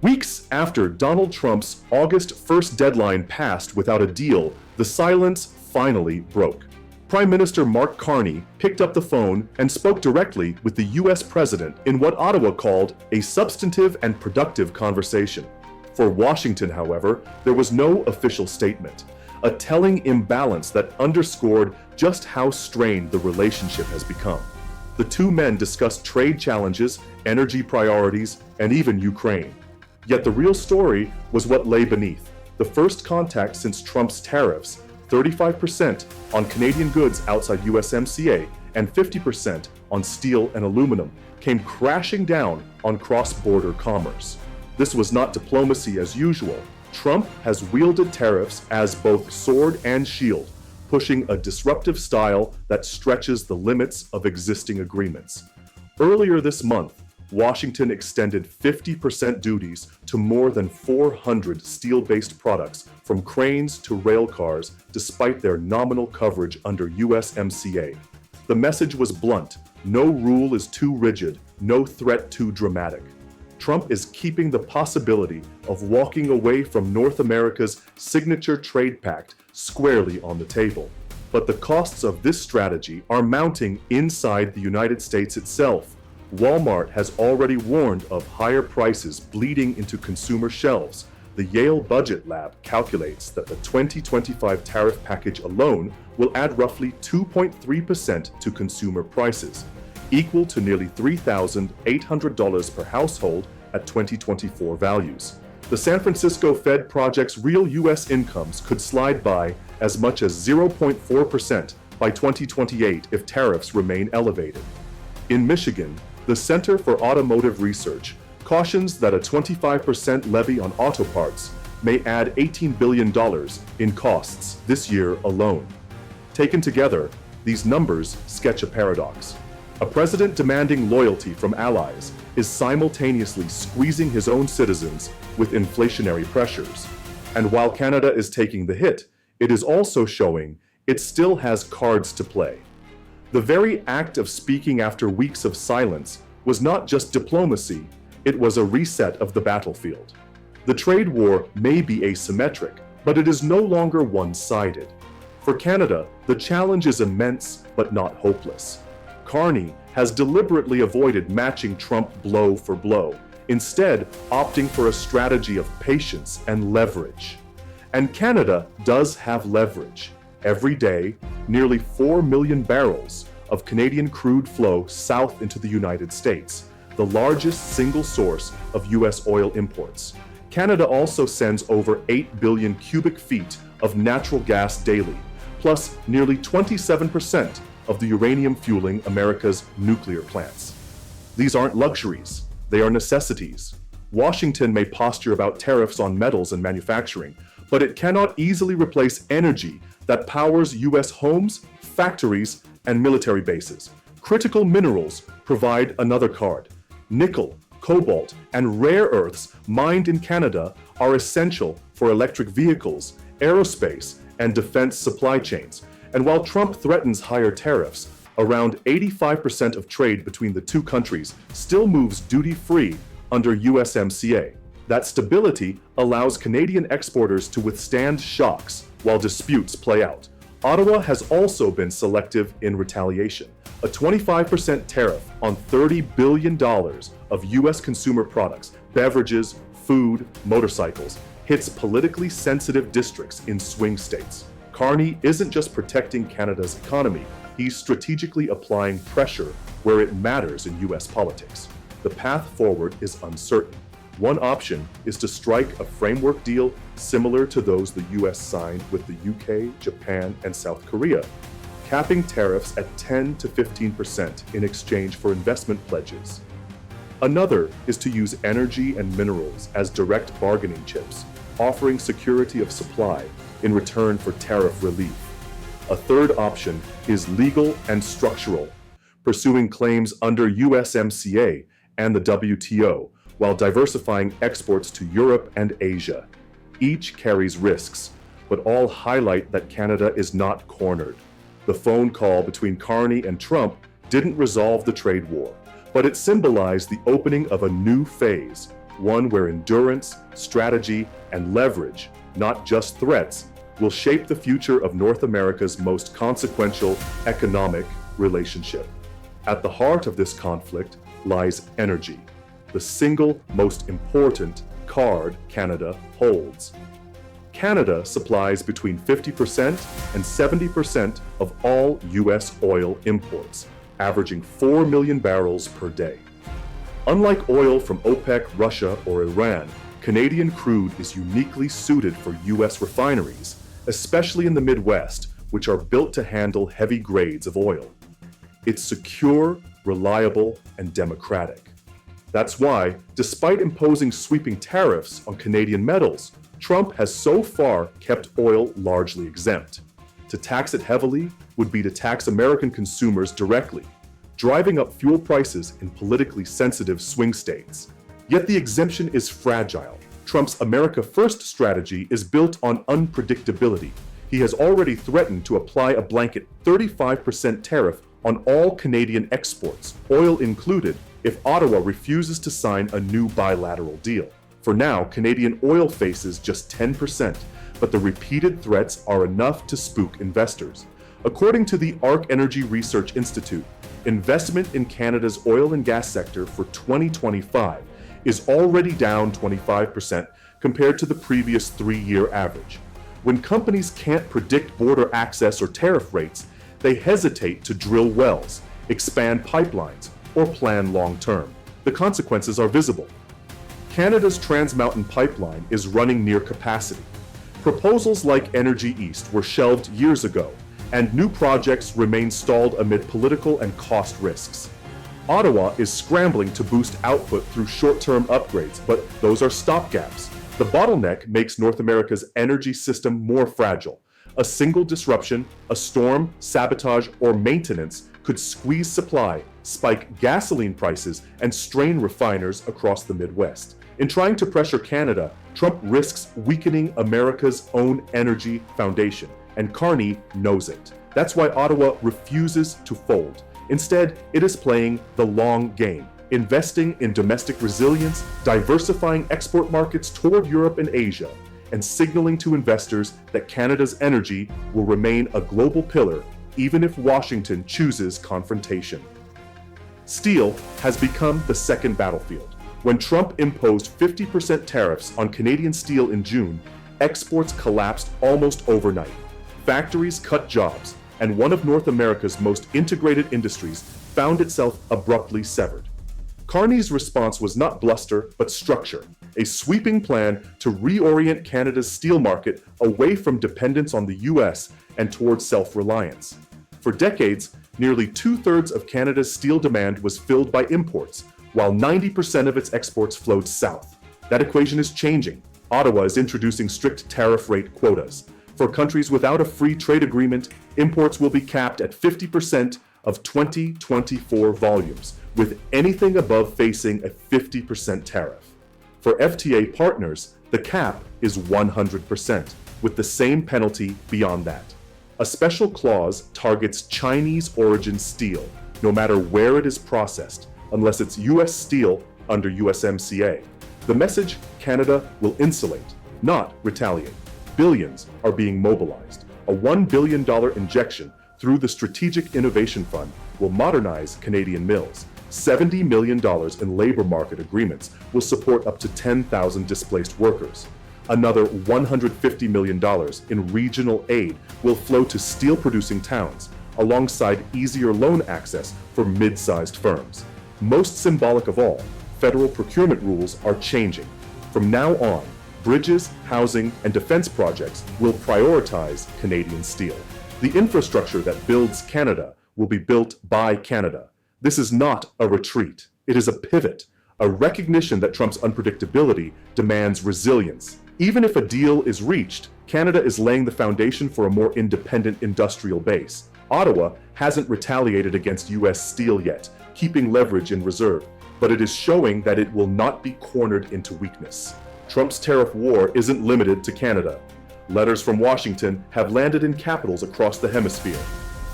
Weeks after Donald Trump's August 1st deadline passed without a deal, the silence finally broke. Prime Minister Mark Carney picked up the phone and spoke directly with the US president in what Ottawa called a substantive and productive conversation. For Washington, however, there was no official statement, a telling imbalance that underscored just how strained the relationship has become. The two men discussed trade challenges, energy priorities, and even Ukraine. Yet the real story was what lay beneath. The first contact since Trump's tariffs, 35% on Canadian goods outside USMCA and 50% on steel and aluminum, came crashing down on cross-border commerce. This was not diplomacy as usual. Trump has wielded tariffs as both sword and shield, pushing a disruptive style that stretches the limits of existing agreements. Earlier this month, Washington extended 50% duties to more than 400 steel-based products, from cranes to rail cars, despite their nominal coverage under USMCA. The message was blunt: no rule is too rigid, no threat too dramatic. Trump is keeping the possibility of walking away from North America's signature trade pact squarely on the table. But the costs of this strategy are mounting inside the United States itself. Walmart has already warned of higher prices bleeding into consumer shelves. The Yale Budget Lab calculates that the 2025 tariff package alone will add roughly 2.3% to consumer prices, equal to nearly $3,800 per household at 2024 values. The San Francisco Fed projects real U.S. incomes could slide by as much as 0.4% by 2028 if tariffs remain elevated. In Michigan, the Center for Automotive Research cautions that a 25% levy on auto parts may add $18 billion in costs this year alone. Taken together, these numbers sketch a paradox. A president demanding loyalty from allies is simultaneously squeezing his own citizens with inflationary pressures. And while Canada is taking the hit, it is also showing it still has cards to play. The very act of speaking after weeks of silence was not just diplomacy, it was a reset of the battlefield. The trade war may be asymmetric, but it is no longer one-sided. For Canada, the challenge is immense but not hopeless. Carney has deliberately avoided matching Trump blow for blow, instead opting for a strategy of patience and leverage. And Canada does have leverage. Every day, nearly 4 million barrels of Canadian crude flow south into the United States, the largest single source of US oil imports. Canada also sends over 8 billion cubic feet of natural gas daily, plus nearly 27% of the uranium fueling America's nuclear plants. These aren't luxuries, they are necessities. Washington may posture about tariffs on metals and manufacturing, but it cannot easily replace energy that powers US homes, factories, and military bases. Critical minerals provide another card. Nickel, cobalt, and rare earths mined in Canada are essential for electric vehicles, aerospace, and defense supply chains. And while Trump threatens higher tariffs, around 85% of trade between the two countries still moves duty-free under USMCA. That stability allows Canadian exporters to withstand shocks while disputes play out. Ottawa has also been selective in retaliation. A 25% tariff on $30 billion of US consumer products, beverages, food, motorcycles, hits politically sensitive districts in swing states. Carney isn't just protecting Canada's economy, he's strategically applying pressure where it matters in US politics. The path forward is uncertain. One option is to strike a framework deal similar to those the US signed with the UK, Japan, and South Korea, capping tariffs at 10 to 15% in exchange for investment pledges. Another is to use energy and minerals as direct bargaining chips, offering security of supply in return for tariff relief. A third option is legal and structural, pursuing claims under USMCA and the WTO, while diversifying exports to Europe and Asia. Each carries risks, but all highlight that Canada is not cornered. The phone call between Carney and Trump didn't resolve the trade war, but it symbolized the opening of a new phase, one where endurance, strategy, and leverage, not just threats, will shape the future of North America's most consequential economic relationship. At the heart of this conflict lies energy, the single most important card Canada holds. Canada supplies between 50% and 70% of all U.S. oil imports, averaging 4 million barrels per day. Unlike oil from OPEC, Russia, or Iran, Canadian crude is uniquely suited for U.S. refineries, especially in the Midwest, which are built to handle heavy grades of oil. It's secure, reliable, and democratic. That's why, despite imposing sweeping tariffs on Canadian metals, Trump has so far kept oil largely exempt. To tax it heavily would be to tax American consumers directly, driving up fuel prices in politically sensitive swing states. Yet the exemption is fragile. Trump's America First strategy is built on unpredictability. He has already threatened to apply a blanket 35% tariff on all Canadian exports, oil included, if Ottawa refuses to sign a new bilateral deal. For now, Canadian oil faces just 10%, but the repeated threats are enough to spook investors. According to the ARC Energy Research Institute, investment in Canada's oil and gas sector for 2025 is already down 25% compared to the previous 3-year average. When companies can't predict border access or tariff rates, they hesitate to drill wells, expand pipelines, or plan long-term. The consequences are visible. Canada's Trans Mountain Pipeline is running near capacity. Proposals like Energy East were shelved years ago, and new projects remain stalled amid political and cost risks. Ottawa is scrambling to boost output through short-term upgrades, but those are stopgaps. The bottleneck makes North America's energy system more fragile. A single disruption, a storm, sabotage, or maintenance could squeeze supply, spike gasoline prices, and strain refiners across the Midwest. In trying to pressure Canada, Trump risks weakening America's own energy foundation, and Carney knows it. That's why Ottawa refuses to fold. Instead, it is playing the long game, investing in domestic resilience, diversifying export markets toward Europe and Asia, and signaling to investors that Canada's energy will remain a global pillar even if Washington chooses confrontation. Steel has become the second battlefield. When Trump imposed 50% tariffs on Canadian steel in June, exports collapsed almost overnight. Factories cut jobs, and one of North America's most integrated industries found itself abruptly severed. Carney's response was not bluster, but structure, a sweeping plan to reorient Canada's steel market away from dependence on the US and towards self-reliance. For decades, nearly 2/3 of Canada's steel demand was filled by imports, while 90% of its exports flowed south. That equation is changing. Ottawa is introducing strict tariff rate quotas. For countries without a free trade agreement, imports will be capped at 50% of 2024 volumes, with anything above facing a 50% tariff. For FTA partners, the cap is 100%, with the same penalty beyond that. A special clause targets Chinese-origin steel, no matter where it is processed, unless it's U.S. steel under USMCA. The message: Canada will insulate, not retaliate. Billions are being mobilized. A $1 billion injection through the Strategic Innovation Fund will modernize Canadian mills. $70 million in labor market agreements will support up to 10,000 displaced workers. Another $150 million in regional aid will flow to steel-producing towns, alongside easier loan access for mid-sized firms. Most symbolic of all, federal procurement rules are changing. From now on, bridges, housing, and defense projects will prioritize Canadian steel. The infrastructure that builds Canada will be built by Canada. This is not a retreat. It is a pivot, a recognition that Trump's unpredictability demands resilience. Even if a deal is reached, Canada is laying the foundation for a more independent industrial base. Ottawa hasn't retaliated against U.S. steel yet, keeping leverage in reserve, but it is showing that it will not be cornered into weakness. Trump's tariff war isn't limited to Canada. Letters from Washington have landed in capitals across the hemisphere.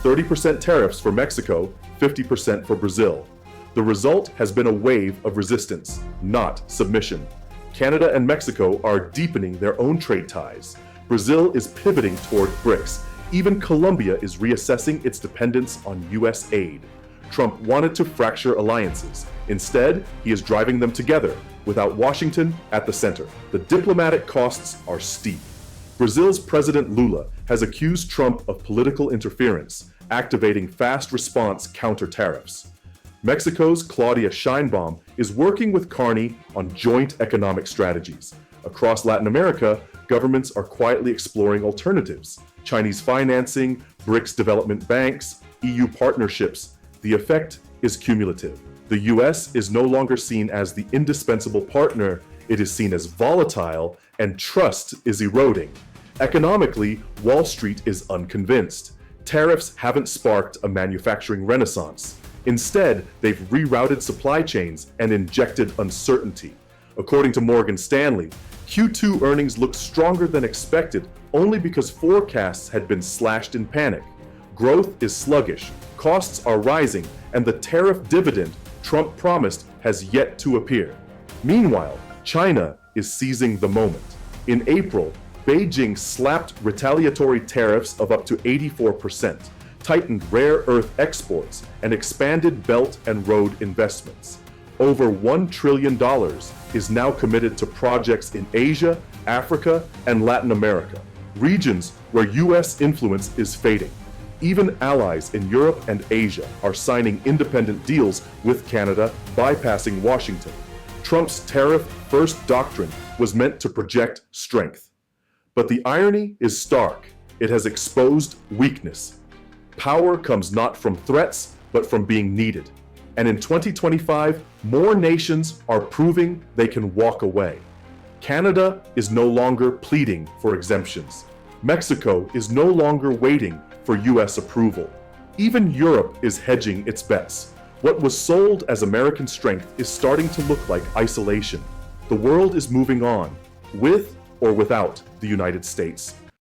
30% tariffs for Mexico, 50% for Brazil. The result has been a wave of resistance, not submission. Canada and Mexico are deepening their own trade ties. Brazil is pivoting toward BRICS. Even Colombia is reassessing its dependence on US aid. Trump wanted to fracture alliances. Instead, he is driving them together, without Washington at the center. The diplomatic costs are steep. Brazil's President Lula has accused Trump of political interference, activating fast response counter-tariffs. Mexico's Claudia Sheinbaum is working with Carney on joint economic strategies. Across Latin America, governments are quietly exploring alternatives: Chinese financing, BRICS development banks, EU partnerships. The effect is cumulative. The US is no longer seen as the indispensable partner, it is seen as volatile, and trust is eroding. Economically, Wall Street is unconvinced. Tariffs haven't sparked a manufacturing renaissance. Instead, they've rerouted supply chains and injected uncertainty. According to Morgan Stanley, Q2 earnings looked stronger than expected only because forecasts had been slashed in panic. Growth is sluggish, costs are rising, and the tariff dividend Trump promised has yet to appear. Meanwhile, China is seizing the moment. In April, Beijing slapped retaliatory tariffs of up to 84%, tightened rare earth exports, and expanded Belt and Road investments. Over $1 trillion is now committed to projects in Asia, Africa, and Latin America, regions where US influence is fading. Even allies in Europe and Asia are signing independent deals with Canada, bypassing Washington. Trump's tariff-first doctrine was meant to project strength. But the irony is stark. It has exposed weakness. Power comes not from threats, but from being needed. And in 2025, more nations are proving they can walk away. Canada is no longer pleading for exemptions. Mexico is no longer waiting for US approval. Even Europe is hedging its bets. What was sold as American strength is starting to look like isolation. The world is moving on, with or without the United States.